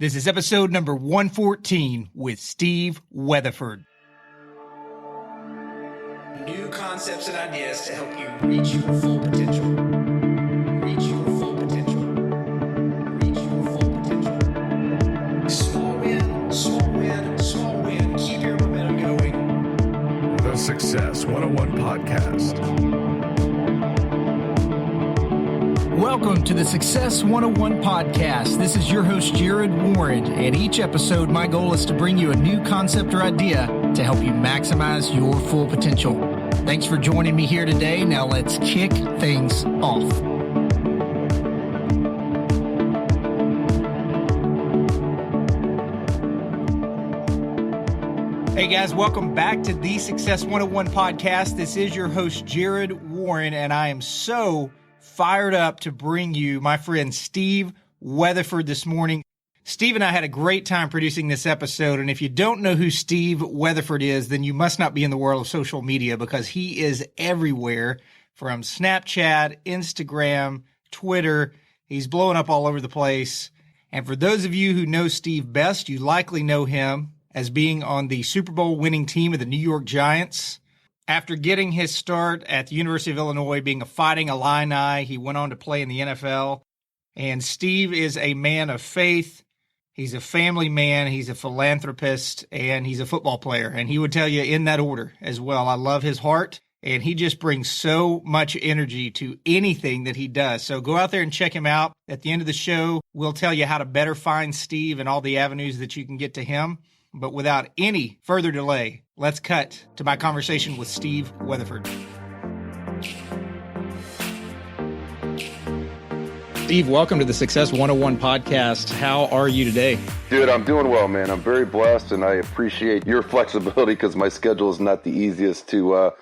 This is episode number 114 with Steve Weatherford. New concepts and ideas to help you reach your full potential. Reach your full potential. Reach your full potential. Small win, small win, small win. Keep your momentum going. The Success 101 Podcast. Welcome to the Success 101 Podcast. This is your host, Jared Warren, and each episode, my goal is to bring you a new concept or idea to help you maximize your full potential. Thanks for joining me here today. Now let's kick things off. Hey guys, welcome back to the Success 101 Podcast. This is your host, Jared Warren, and I am so fired up to bring you my friend Steve Weatherford this morning. Steve and I had a great time producing this episode, and if you don't know who Steve Weatherford is, then you must not be in the world of social media because he is everywhere from Snapchat, Instagram, Twitter. He's blowing up all over the place. And for those of you who know Steve best, you likely know him as being on the Super Bowl winning team of the New York Giants. After getting his start at the University of Illinois, being a Fighting Illini, he went on to play in the NFL. And Steve is a man of faith. He's a family man. He's a philanthropist, and he's a football player. And he would tell you in that order as well. I love his heart, and he just brings so much energy to anything that he does. So go out there and check him out. At the end of the show, we'll tell you how to better find Steve and all the avenues that you can get to him. But without any further delay, let's cut to my conversation with Steve Weatherford. Steve, welcome to the Success 101 Podcast. How are you today? Dude, I'm doing well, man. I'm very blessed, and I appreciate your flexibility because my schedule is not the easiest to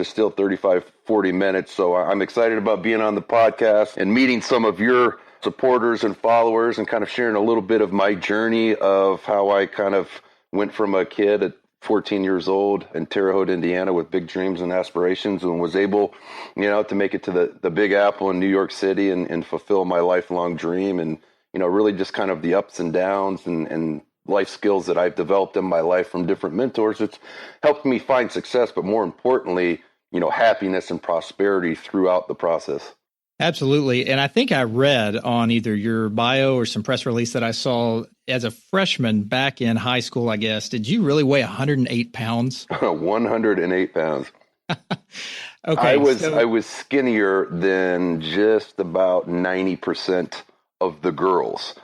still 35, 40 minutes. So I'm excited about being on the podcast and meeting some of your supporters and followers and kind of sharing a little bit of my journey of how I kind of went from a kid at 14 years old in Terre Haute, Indiana with big dreams and aspirations and was able, to make it to the Big Apple in New York City and fulfill my lifelong dream. And, really just kind of the ups and downs and life skills that I've developed in my life from different mentors. It's helped me find success, but more importantly, happiness and prosperity throughout the process. Absolutely. And I think I read on either your bio or some press release that I saw as a freshman back in high school, I guess. Did you really weigh 108 pounds? 108 pounds. Okay. I was skinnier than just about 90% of the girls.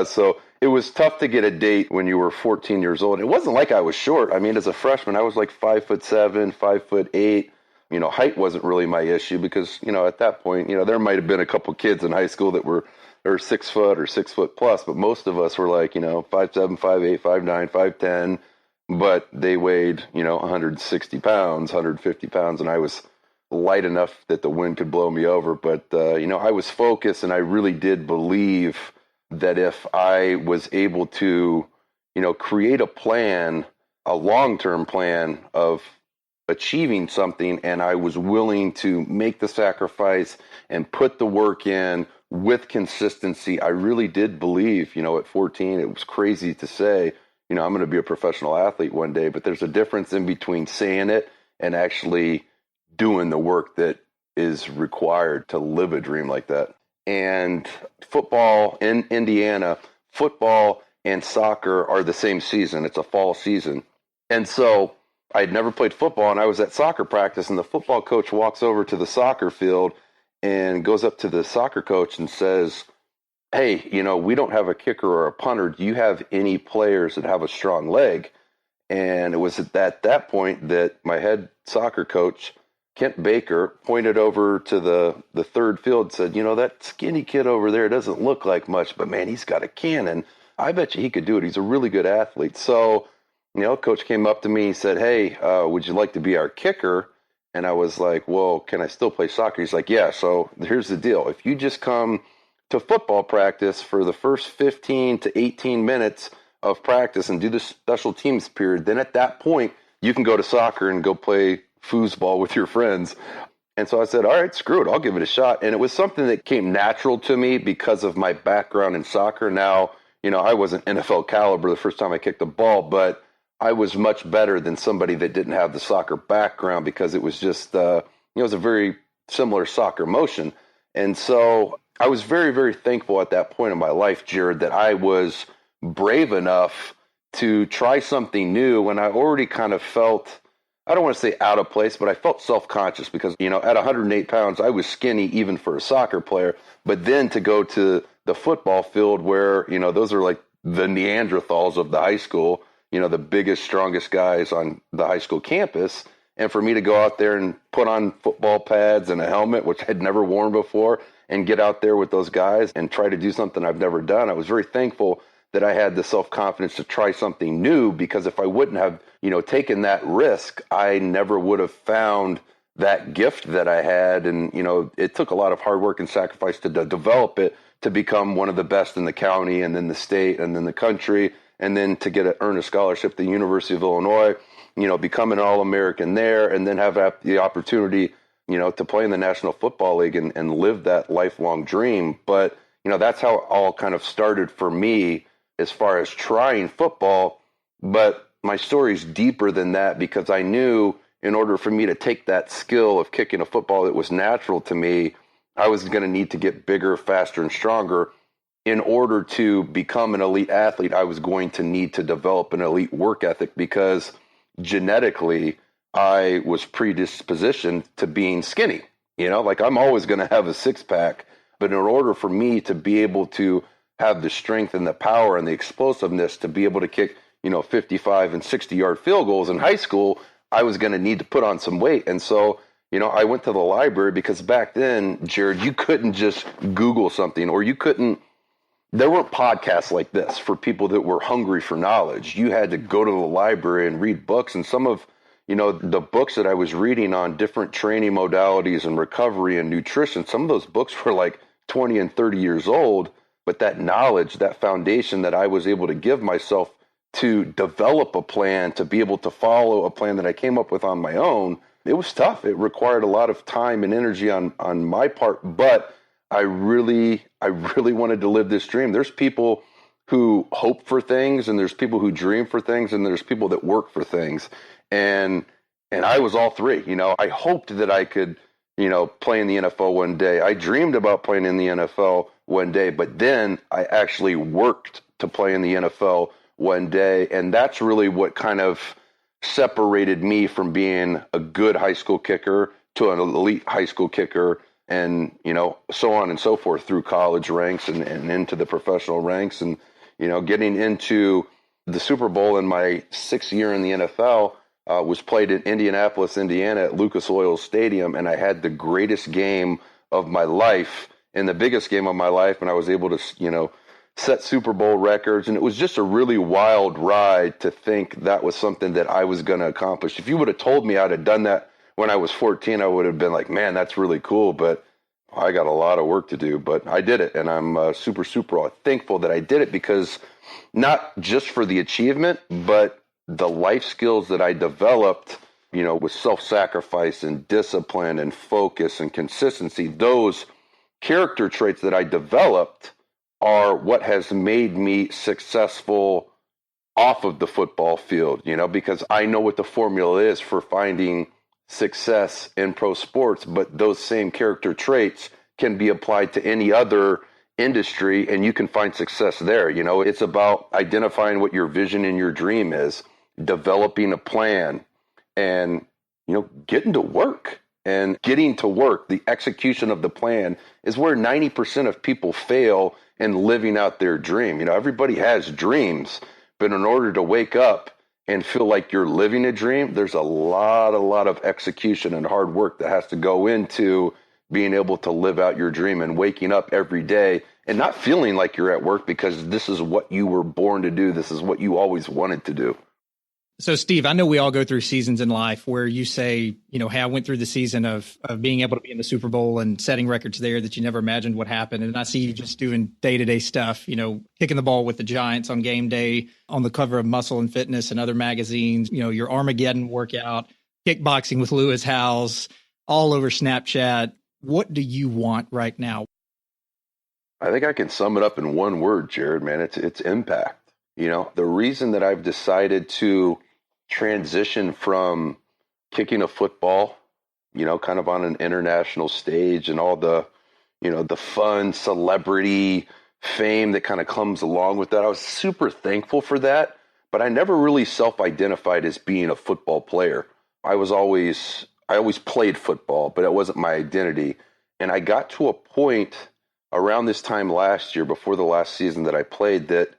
So it was tough to get a date when you were 14 years old. It wasn't like I was short. I mean, as a freshman, I was like 5'7", 5'8". Height wasn't really my issue because, at that point, there might have been a couple kids in high school that were 6 foot or 6 foot plus, but most of us were like, 5'7", 5'8", 5'9", 5'10", but they weighed, 160 pounds, 150 pounds, and I was light enough that the wind could blow me over. But, I was focused, and I really did believe that if I was able to, create a plan, a long-term plan of achieving something, and I was willing to make the sacrifice and put the work in with consistency. I really did believe, at 14, it was crazy to say, I'm going to be a professional athlete one day, but there's a difference in between saying it and actually doing the work that is required to live a dream like that. And football in Indiana, football and soccer are the same season. It's a fall season. And so I had never played football, and I was at soccer practice, and the football coach walks over to the soccer field and goes up to the soccer coach and says, hey, we don't have a kicker or a punter. Do you have any players that have a strong leg? And it was at that point that my head soccer coach, Kent Baker, pointed over to the third field and said, that skinny kid over there doesn't look like much, but man, he's got a cannon. I bet you he could do it. He's a really good athlete. So coach came up to me, he said, hey, would you like to be our kicker? And I was like, well, can I still play soccer? He's like, yeah, so here's the deal. If you just come to football practice for the first 15 to 18 minutes of practice and do the special teams period, then at that point, you can go to soccer and go play foosball with your friends. And so I said, all right, screw it. I'll give it a shot. And it was something that came natural to me because of my background in soccer. Now, I wasn't NFL caliber the first time I kicked the ball, but I was much better than somebody that didn't have the soccer background because it was just, it was a very similar soccer motion. And so I was very, very thankful at that point in my life, Jared, that I was brave enough to try something new when I already kind of felt, I don't want to say out of place, but I felt self-conscious because, at 108 pounds, I was skinny even for a soccer player. But then to go to the football field where, those are like the Neanderthals of the high school, the biggest, strongest guys on the high school campus. And for me to go out there and put on football pads and a helmet, which I'd never worn before, and get out there with those guys and try to do something I've never done, I was very thankful that I had the self-confidence to try something new, because if I wouldn't have, taken that risk, I never would have found that gift that I had. And, it took a lot of hard work and sacrifice to develop it to become one of the best in the county and then the state and then the country, and then to earn a scholarship at the University of Illinois, become an All-American there, and then have the opportunity, to play in the National Football League and live that lifelong dream. But, that's how it all kind of started for me as far as trying football. But my story's deeper than that, because I knew in order for me to take that skill of kicking a football that was natural to me, I was going to need to get bigger, faster, and stronger. In order to become an elite athlete, I was going to need to develop an elite work ethic, because genetically, I was predispositioned to being skinny. Like I'm always going to have a six-pack, but in order for me to be able to have the strength and the power and the explosiveness to be able to kick, 55 and 60-yard field goals in high school, I was going to need to put on some weight. And so, I went to the library, because back then, Jared, you couldn't just Google something, or there weren't podcasts like this for people that were hungry for knowledge. You had to go to the library and read books. And some of, the books that I was reading on different training modalities and recovery and nutrition, some of those books were like 20 and 30 years old. But that knowledge, that foundation that I was able to give myself to develop a plan, to be able to follow a plan that I came up with on my own, it was tough. It required a lot of time and energy on my part, but I really wanted to live this dream. There's people who hope for things, and there's people who dream for things, and there's people that work for things. And I was all three. I hoped that I could, play in the NFL one day. I dreamed about playing in the NFL one day, but then I actually worked to play in the NFL one day. And that's really what kind of separated me from being a good high school kicker to an elite high school kicker, and, so on and so forth through college ranks and into the professional ranks. And, getting into the Super Bowl in my sixth year in the NFL was played in Indianapolis, Indiana at Lucas Oil Stadium. And I had the greatest game of my life and the biggest game of my life. And I was able to, set Super Bowl records. And it was just a really wild ride to think that was something that I was going to accomplish. If you would have told me I'd have done that when I was 14, I would have been like, man, that's really cool, but I got a lot of work to do. But I did it, and I'm super, super thankful that I did it, because not just for the achievement, but the life skills that I developed, with self-sacrifice and discipline and focus and consistency, those character traits that I developed are what has made me successful off of the football field, because I know what the formula is for finding success in pro sports, but those same character traits can be applied to any other industry, and you can find success there. It's about identifying what your vision and your dream is, developing a plan, and, getting to work. And getting to work, the execution of the plan, is where 90% of people fail in living out their dream. Everybody has dreams, but in order to wake up and feel like you're living a dream, there's a lot of execution and hard work that has to go into being able to live out your dream and waking up every day and not feeling like you're at work, because this is what you were born to do. This is what you always wanted to do. So, Steve, I know we all go through seasons in life where you say, hey, I went through the season of being able to be in the Super Bowl and setting records there that you never imagined would happen. And I see you just doing day-to-day stuff, kicking the ball with the Giants on game day, on the cover of Muscle and Fitness and other magazines, your Armageddon workout, kickboxing with Lewis Howes, all over Snapchat. What do you want right now? I think I can sum it up in one word, Jared, man. It's impact. The reason that I've decided to transition from kicking a football, kind of on an international stage and all the fun celebrity fame that kind of comes along with that. I was super thankful for that, but I never really self-identified as being a football player. I always played football, but it wasn't my identity. And I got to a point around this time last year, before the last season that I played, that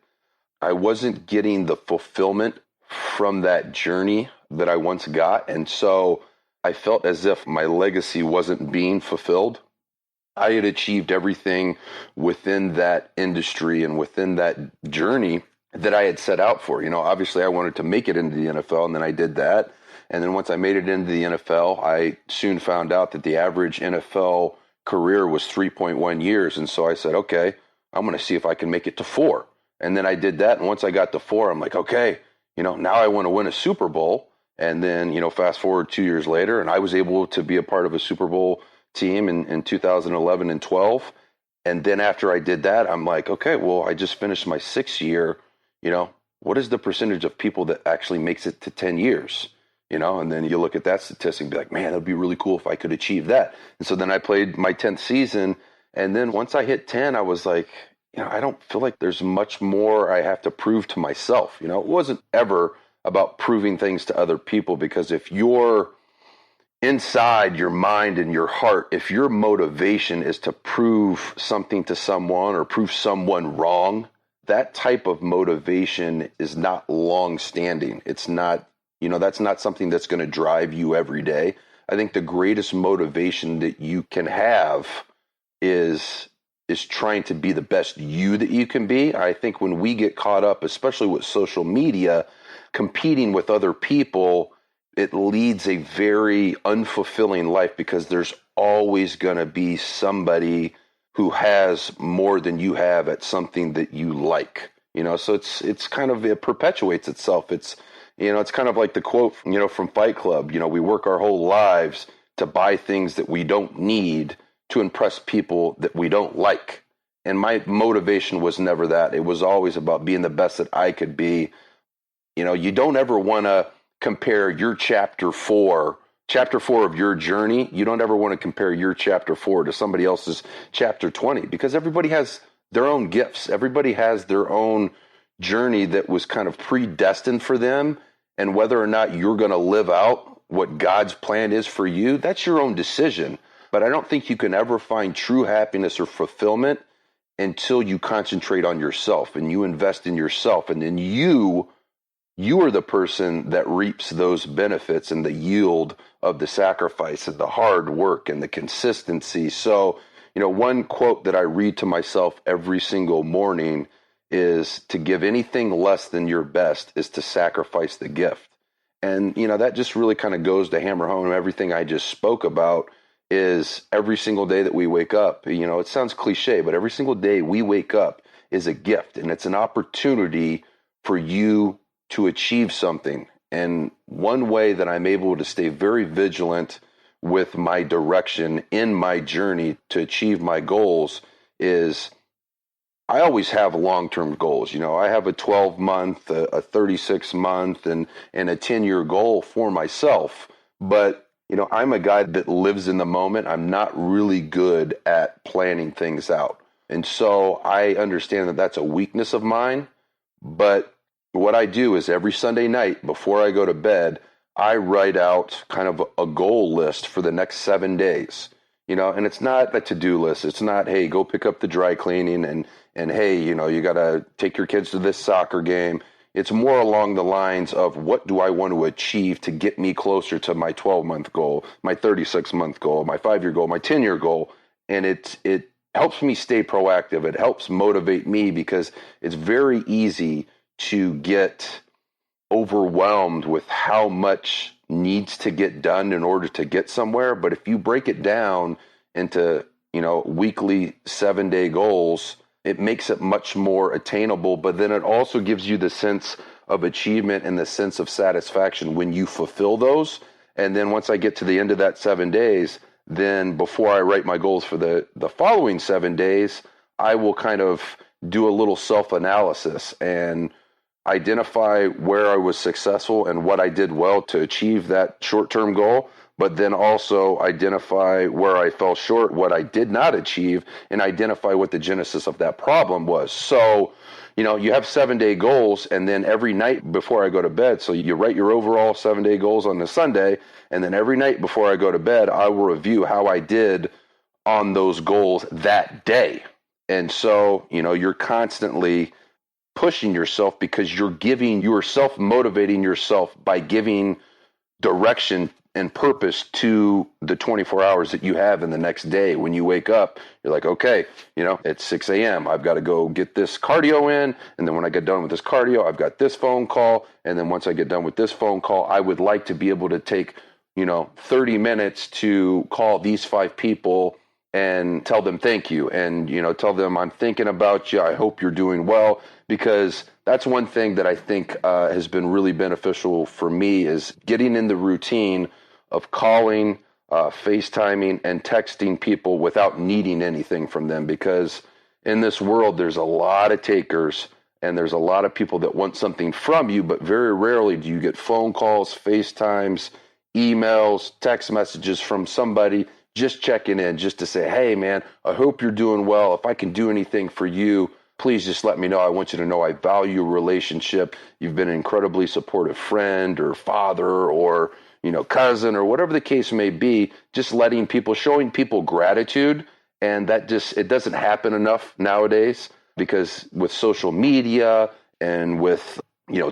I wasn't getting the fulfillment from that journey that I once got. And so I felt as if my legacy wasn't being fulfilled. I had achieved everything within that industry and within that journey that I had set out for. Obviously I wanted to make it into the NFL, and then I did that. And then once I made it into the NFL, I soon found out that the average NFL career was 3.1 years. And so I said, okay, I'm going to see if I can make it to 4. And then I did that. And once I got to 4, I'm like, okay, now I want to win a Super Bowl. And then, fast forward 2 years later, and I was able to be a part of a Super Bowl team in 2011 and 12. And then after I did that, I'm like, okay, well, I just finished my 6th year. What is the percentage of people that actually makes it to 10 years? And then you look at that statistic and be like, man, it'd be really cool if I could achieve that. And so then I played my 10th season. And then once I hit 10, I was like, I don't feel like there's much more I have to prove to myself. It wasn't ever about proving things to other people, because if you're inside your mind and your heart, if your motivation is to prove something to someone or prove someone wrong, that type of motivation is not long standing. It's not, that's not something that's going to drive you every day. I think the greatest motivation that you can have is trying to be the best you that you can be. I think when we get caught up, especially with social media, competing with other people, it leads a very unfulfilling life, because there's always going to be somebody who has more than you have at something that you like. So it's kind of, it perpetuates itself. It's kind of like the quote, from Fight Club. We work our whole lives to buy things that we don't need to impress people that we don't like. And my motivation was never that. It was always about being the best that I could be. You don't ever want to compare your chapter 4 of your journey. You don't ever want to compare your chapter 4 to somebody else's chapter 20, because everybody has their own gifts. Everybody has their own journey that was kind of predestined for them. And whether or not you're going to live out what God's plan is for you, that's your own decision. But I don't think you can ever find true happiness or fulfillment until you concentrate on yourself and you invest in yourself. And then you are the person that reaps those benefits and the yield of the sacrifice and the hard work and the consistency. So, one quote that I read to myself every single morning is, to give anything less than your best is to sacrifice the gift. And, that just really kind of goes to hammer home everything I just spoke about. Is every single day that we wake up, it sounds cliche, but every single day we wake up is a gift, and it's an opportunity for you to achieve something. And one way that I'm able to stay very vigilant with my direction in my journey to achieve my goals is I always have long-term goals. I have a 12-month, a 36-month, and a 10-year goal for myself. But I'm a guy that lives in the moment. I'm not really good at planning things out. And so I understand that that's a weakness of mine. But what I do is every Sunday night before I go to bed, I write out kind of a goal list for the next 7 days. And it's not a to-do list. It's not, hey, go pick up the dry cleaning and hey, you got to take your kids to this soccer game. It's more along the lines of, what do I want to achieve to get me closer to my 12-month goal, my 36-month goal, my 5-year goal, my 10-year goal. And it helps me stay proactive. It helps motivate me, because it's very easy to get overwhelmed with how much needs to get done in order to get somewhere. But if you break it down into, weekly 7-day goals, it makes it much more attainable, but then it also gives you the sense of achievement and the sense of satisfaction when you fulfill those. And then once I get to the end of that 7 days, then before I write my goals for the following 7 days, I will kind of do a little self-analysis and identify where I was successful and what I did well to achieve that short-term goal, but then also identify where I fell short, what I did not achieve, and identify what the genesis of that problem was. So, you have 7-day goals, and then every night before I go to bed, so you write your overall 7-day goals on the Sunday, and then every night before I go to bed, I will review how I did on those goals that day. And so, you're constantly pushing yourself because you're self-motivating yourself by giving direction and purpose to the 24 hours that you have in the next day. When you wake up, you're like, okay, it's 6 a.m. I've got to go get this cardio in. And then when I get done with this cardio, I've got this phone call. And then once I get done with this phone call, I would like to be able to take, 30 minutes to call these 5 people and tell them thank you. And, tell them I'm thinking about you. I hope you're doing well. Because that's one thing that I think has been really beneficial for me is getting in the routine of calling, FaceTiming, and texting people without needing anything from them. Because in this world, there's a lot of takers and there's a lot of people that want something from you, but very rarely do you get phone calls, FaceTimes, emails, text messages from somebody just checking in, just to say, hey, man, I hope you're doing well. If I can do anything for you, please just let me know. I want you to know I value a relationship. You've been an incredibly supportive friend or father or, cousin or whatever the case may be, just showing people gratitude. And that it doesn't happen enough nowadays because with social media and with,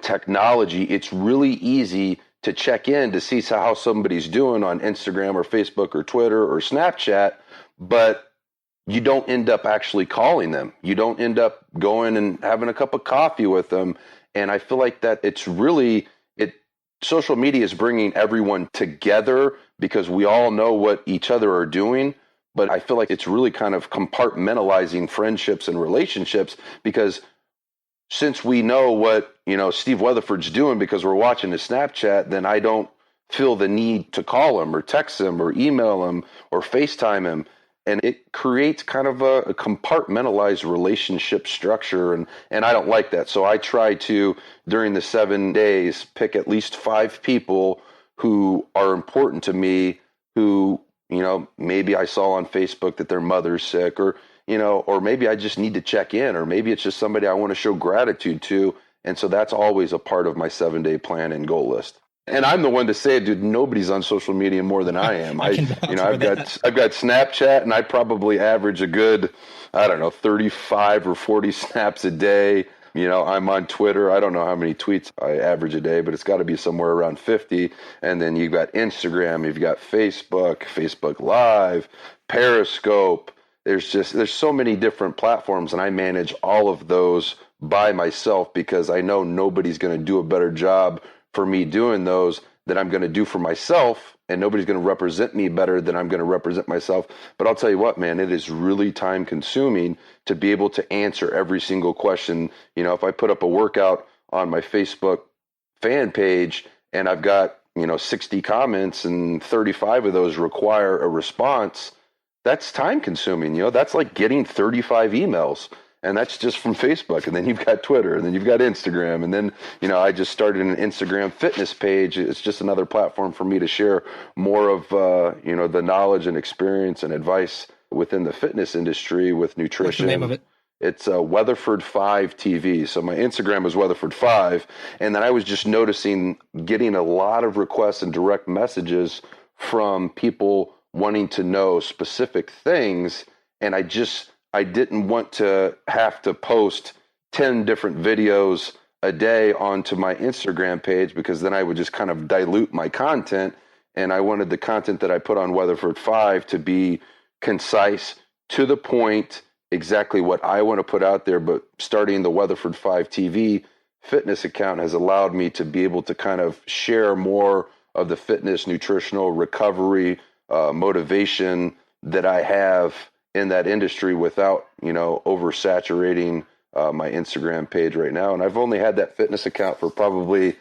technology, it's really easy to check in to see how somebody's doing on Instagram or Facebook or Twitter or Snapchat, but you don't end up actually calling them. You don't end up going and having a cup of coffee with them. And I feel like that social media is bringing everyone together because we all know what each other are doing. But I feel like it's really kind of compartmentalizing friendships and relationships because since we know what, Steve Weatherford's doing because we're watching his Snapchat, then I don't feel the need to call him or text him or email him or FaceTime him. And it creates kind of a compartmentalized relationship structure. And I don't like that. So I try to, during the 7 days, pick at least 5 people who are important to me, who, maybe I saw on Facebook that their mother's sick or maybe I just need to check in, or maybe it's just somebody I want to show gratitude to. And so that's always a part of my 7-day plan and goal list. And I'm the one to say it, dude. Nobody's on social media more than I am. I've got Snapchat, and I probably average a good, 35 or 40 snaps a day. I'm on Twitter. I don't know how many tweets I average a day, but it's got to be somewhere around 50. And then you've got Instagram, you've got Facebook Live, Periscope. There's so many different platforms, and I manage all of those by myself because I know nobody's going to do a better job for me doing those that I'm going to do for myself, and nobody's going to represent me better than I'm going to represent myself. But I'll tell you what, man, it is really time consuming to be able to answer every single question. If I put up a workout on my Facebook fan page and I've got, 60 comments and 35 of those require a response, that's time consuming. That's like getting 35 emails. And that's just from Facebook. And then you've got Twitter, and then you've got Instagram. And then, I just started an Instagram fitness page. It's just another platform for me to share more of, the knowledge and experience and advice within the fitness industry with nutrition. What's the name of it? It's Weatherford 5 TV. So my Instagram is Weatherford 5. And then I was just noticing getting a lot of requests and direct messages from people wanting to know specific things. And I didn't want to have to post 10 different videos a day onto my Instagram page because then I would just kind of dilute my content. And I wanted the content that I put on Weatherford 5 to be concise, to the point, exactly what I want to put out there. But starting the Weatherford 5 TV fitness account has allowed me to be able to kind of share more of the fitness, nutritional, recovery, motivation that I have in that industry without, oversaturating my Instagram page right now. And I've only had that fitness account for probably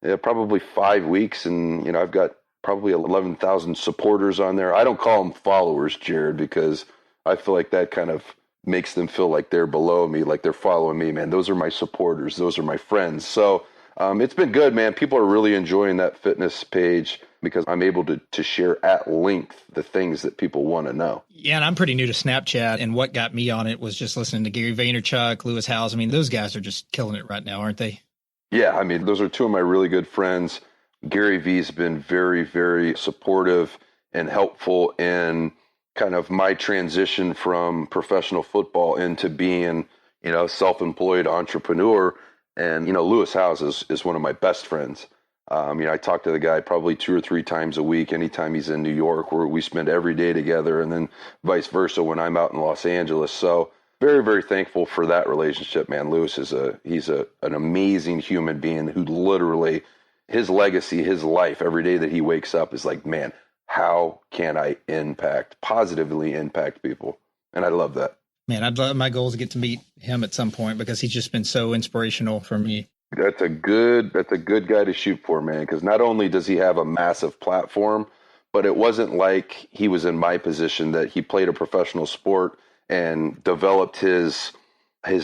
5 weeks. And, I've got probably 11,000 supporters on there. I don't call them followers, Jared, because I feel like that kind of makes them feel like they're below me, like they're following me, man. Those are my supporters. Those are my friends. So it's been good, man. People are really enjoying that fitness page because I'm able to share at length the things that people want to know. Yeah, and I'm pretty new to Snapchat, and what got me on it was just listening to Gary Vaynerchuk, Lewis Howes. I mean, those guys are just killing it right now, aren't they? Yeah, I mean, those are two of my really good friends. Gary V's been very, very supportive and helpful in kind of my transition from professional football into being, self-employed entrepreneur. And, Lewis Howes is one of my best friends. I talk to the guy probably 2 or 3 times a week, anytime he's in New York, where we spend every day together, and then vice versa when I'm out in Los Angeles. So very, very thankful for that relationship, man. Lewis he's an amazing human being who literally, his legacy, his life, every day that he wakes up is like, man, how can I positively impact people? And I love that. Man, my goal is to get to meet him at some point because he's just been so inspirational for me. That's a good guy to shoot for, man, because not only does he have a massive platform, but it wasn't like he was in my position that he played a professional sport and developed his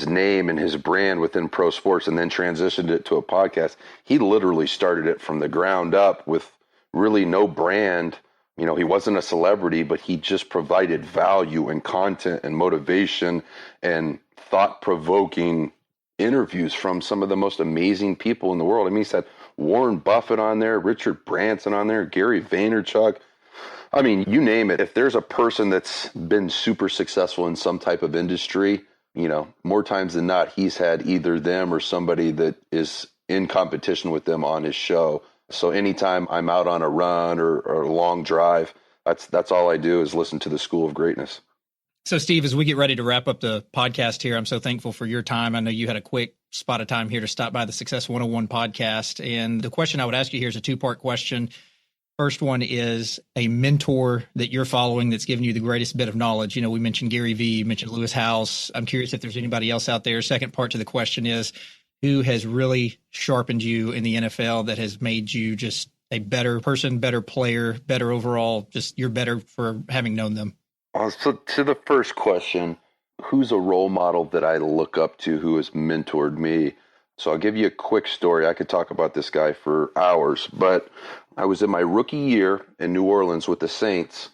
name and his brand within pro sports and then transitioned it to a podcast. He literally started it from the ground up with really no brand. He wasn't a celebrity, but he just provided value and content and motivation and thought-provoking interviews from some of the most amazing people in the world. I mean, he's had Warren Buffett on there, Richard Branson on there, Gary Vaynerchuk. I mean, you name it. If there's a person that's been super successful in some type of industry, more times than not, he's had either them or somebody that is in competition with them on his show. So anytime I'm out on a run or a long drive, that's all I do is listen to the School of Greatness. So, Steve, as we get ready to wrap up the podcast here, I'm so thankful for your time. I know you had a quick spot of time here to stop by the Success 101 podcast. And the question I would ask you here is a 2-part question. First one is a mentor that you're following that's given you the greatest bit of knowledge. We mentioned Gary Vee, you mentioned Lewis Howes. I'm curious if there's anybody else out there. Second part to the question is, who has really sharpened you in the NFL that has made you just a better person, better player, better overall, just you're better for having known them? So to the first question, who's a role model that I look up to who has mentored me? So I'll give you a quick story. I could talk about this guy for hours, but I was in my rookie year in New Orleans with the Saints.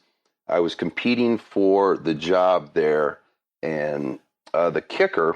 I was competing for the job there, and the kicker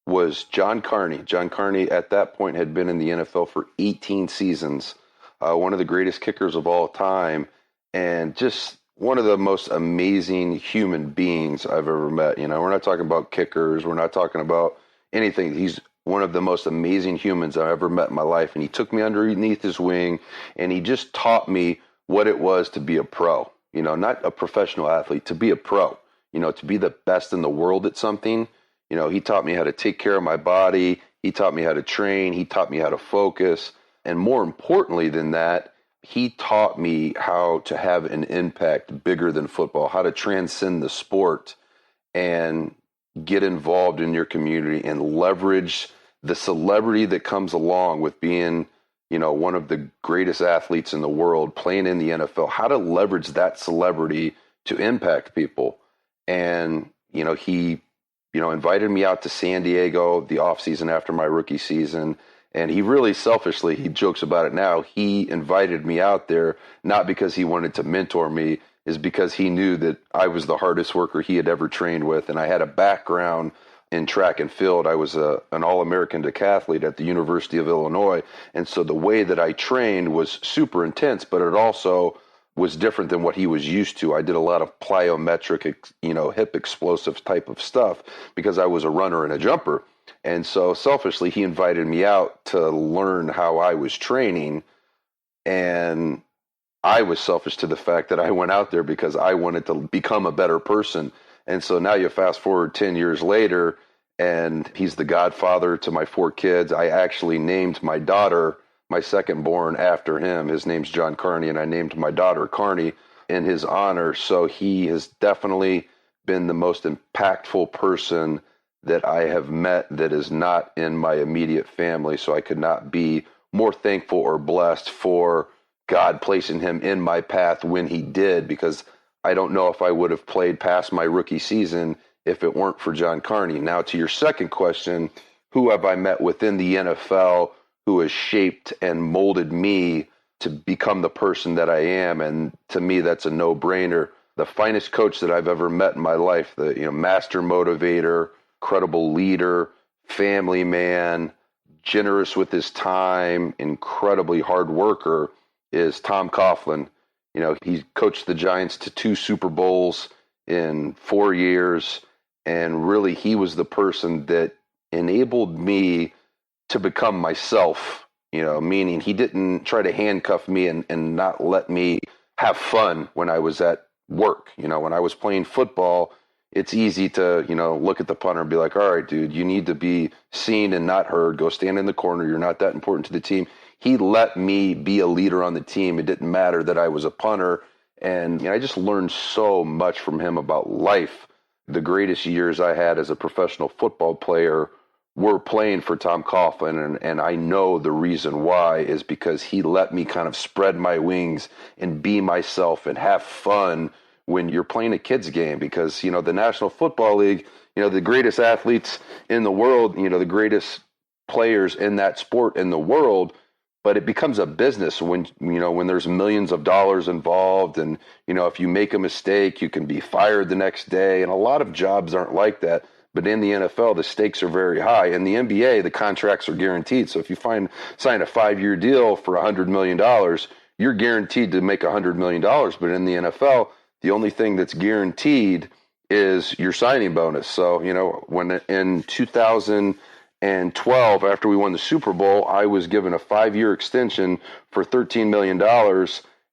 was John Carney. John Carney at that point had been in the NFL for 18 seasons, one of the greatest kickers of all time, and just one of the most amazing human beings I've ever met. We're not talking about kickers. We're not talking about anything. He's one of the most amazing humans I've ever met in my life. And he took me underneath his wing and he just taught me what it was to be a pro, not a professional athlete, to be a pro, to be the best in the world at something. He taught me how to take care of my body. He taught me how to train. He taught me how to focus. And more importantly than that, he taught me how to have an impact bigger than football, how to transcend the sport and get involved in your community and leverage the celebrity that comes along with being, one of the greatest athletes in the world, playing in the NFL, how to leverage that celebrity to impact people. And, he, invited me out to San Diego the offseason after my rookie season. And he really selfishly, he jokes about it now, he invited me out there, not because he wanted to mentor me, is because he knew that I was the hardest worker he had ever trained with. And I had a background in track and field. I was an All-American decathlete at the University of Illinois. And so the way that I trained was super intense, but it also was different than what he was used to. I did a lot of plyometric, hip explosive type of stuff because I was a runner and a jumper. And so selfishly, he invited me out to learn how I was training. And I was selfish to the fact that I went out there because I wanted to become a better person. And so now you fast forward 10 years later, and he's the godfather to my 4 kids. I actually named my daughter, my second born, after him. His name's John Carney, and I named my daughter Carney in his honor. So he has definitely been the most impactful person that I have met that is not in my immediate family. So I could not be more thankful or blessed for God placing him in my path when he did, because I don't know if I would have played past my rookie season if it weren't for John Carney. Now, to your second question, who have I met within the NFL who has shaped and molded me to become the person that I am? And to me, that's a no-brainer. The finest coach that I've ever met in my life, the master motivator, credible leader, family man, generous with his time, incredibly hard worker, is Tom Coughlin. He coached the Giants to 2 Super Bowls in 4 years, and really he was the person that enabled me to become myself, meaning he didn't try to handcuff me and not let me have fun when I was at work. When I was playing football, it's easy to, look at the punter and be like, all right, dude, you need to be seen and not heard. Go stand in the corner. You're not that important to the team. He let me be a leader on the team. It didn't matter that I was a punter. And I just learned so much from him about life. The greatest years I had as a professional football player were playing for Tom Coughlin, and I know the reason why is because he let me kind of spread my wings and be myself and have fun when you're playing a kids game, because the National Football League, the greatest athletes in the world, the greatest players in that sport in the world, but it becomes a business when there's millions of dollars involved, and if you make a mistake, you can be fired the next day, and a lot of jobs aren't like that. But in the NFL, the stakes are very high. In the NBA, the contracts are guaranteed. So if you sign a 5-year deal for $100 million, you're guaranteed to make $100 million. But in the NFL, the only thing that's guaranteed is your signing bonus. So, when in 2012, after we won the Super Bowl, I was given a 5-year extension for $13 million.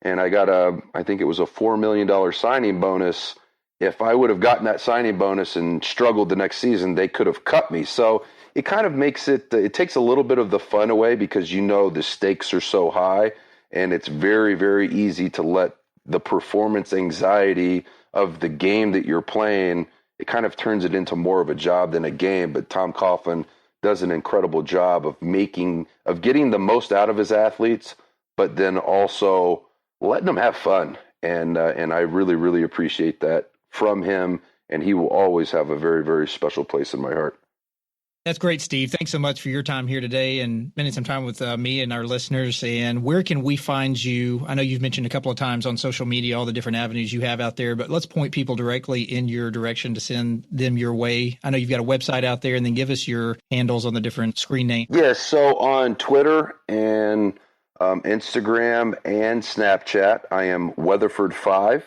And I got I think it was a $4 million signing bonus. If I would have gotten that signing bonus and struggled the next season, they could have cut me. So it kind of makes it takes a little bit of the fun away, because the stakes are so high, and it's very, very easy to let the performance anxiety of the game that you're playing, it kind of turns it into more of a job than a game. But Tom Coughlin does an incredible job of getting the most out of his athletes, but then also letting them have fun. And I really, really appreciate that from him, and he will always have a very, very special place in my heart. That's great, Steve. Thanks so much for your time here today and spending some time with me and our listeners. And where can we find you? I know you've mentioned a couple of times on social media, all the different avenues you have out there, but let's point people directly in your direction to send them your way. I know you've got a website out there, and then give us your handles on the different screen names. Yes. So on Twitter and Instagram and Snapchat, I am Weatherford5.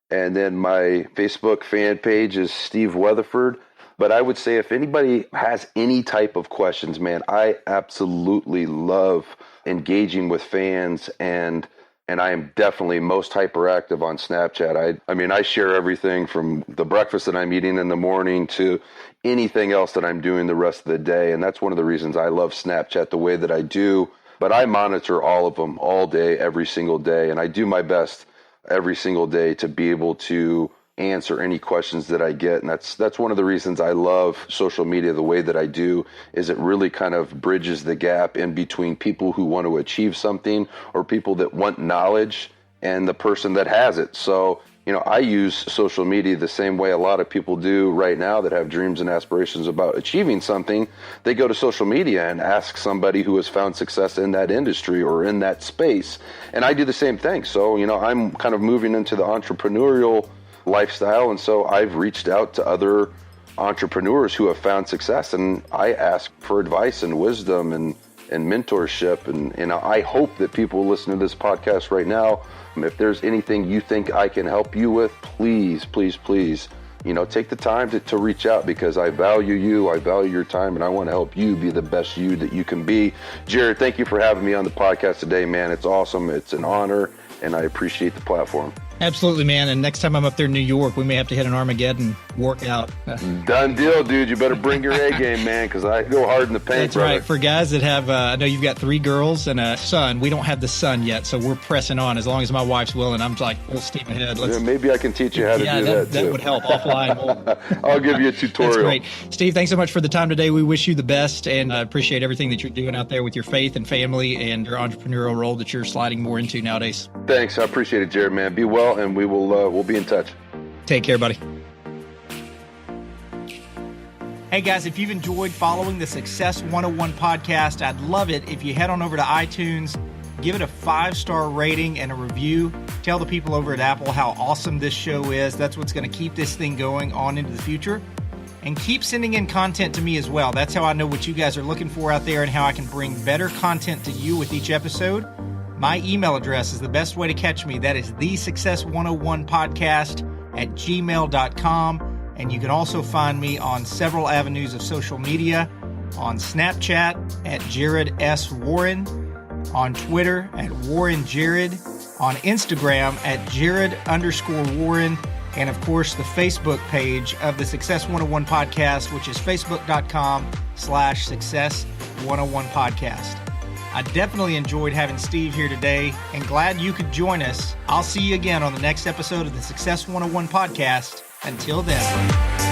And then my Facebook fan page is Steve Weatherford. But I would say if anybody has any type of questions, man, I absolutely love engaging with fans, and I am definitely most hyperactive on Snapchat. I share everything from the breakfast that I'm eating in the morning to anything else that I'm doing the rest of the day. And that's one of the reasons I love Snapchat the way that I do. But I monitor all of them all day, every single day, and I do my best every single day to be able to answer any questions that I get. And that's one of the reasons I love social media the way that I do, is it really kind of bridges the gap in between people who want to achieve something or people that want knowledge and the person that has it. So, I use social media the same way a lot of people do right now that have dreams and aspirations about achieving something. They go to social media and ask somebody who has found success in that industry or in that space. And I do the same thing. So, I'm kind of moving into the entrepreneurial lifestyle. And so I've reached out to other entrepreneurs who have found success, and I ask for advice and wisdom and mentorship. And I hope that people listen to this podcast right now, if there's anything you think I can help you with, please, please, please, take the time to reach out, because I value you, I value your time, and I want to help you be the best you that you can be. Jared, thank you for having me on the podcast today, man. It's awesome. It's an honor, and I appreciate the platform. Absolutely, man. And next time I'm up there in New York, we may have to hit an Armageddon workout. Done deal, dude. You better bring your A game, man, because I go hard in the paint. That's brother. right. For guys that have, I know you've got 3 girls and a son. We don't have the son yet, so we're pressing on. As long as my wife's willing, I'm like, full steam ahead. Maybe I can teach you how to do that, too. That would help offline. I'll give you a tutorial. That's great. Steve, thanks so much for the time today. We wish you the best, and I appreciate everything that you're doing out there with your faith and family and your entrepreneurial role that you're sliding more into nowadays. Thanks. I appreciate it, Jared, man. Be well, and we'll be in touch. Take care, buddy. Hey guys, if you've enjoyed following the Success 101 podcast, I'd love it if you head on over to iTunes, give it a 5-star rating and a review. Tell the people over at Apple how awesome this show is. That's what's going to keep this thing going on into the future. And keep sending in content to me as well. That's how I know what you guys are looking for out there and how I can bring better content to you with each episode. My email address is the best way to catch me. That is thesuccess101podcast@gmail.com. And you can also find me on several avenues of social media, on Snapchat at Jared S. Warren, on Twitter at Warren Jared, on Instagram at Jared_Warren, and of course the Facebook page of the Success 101 podcast, which is facebook.com/Success101podcast. I definitely enjoyed having Steve here today and glad you could join us. I'll see you again on the next episode of the Success 101 podcast. Until then.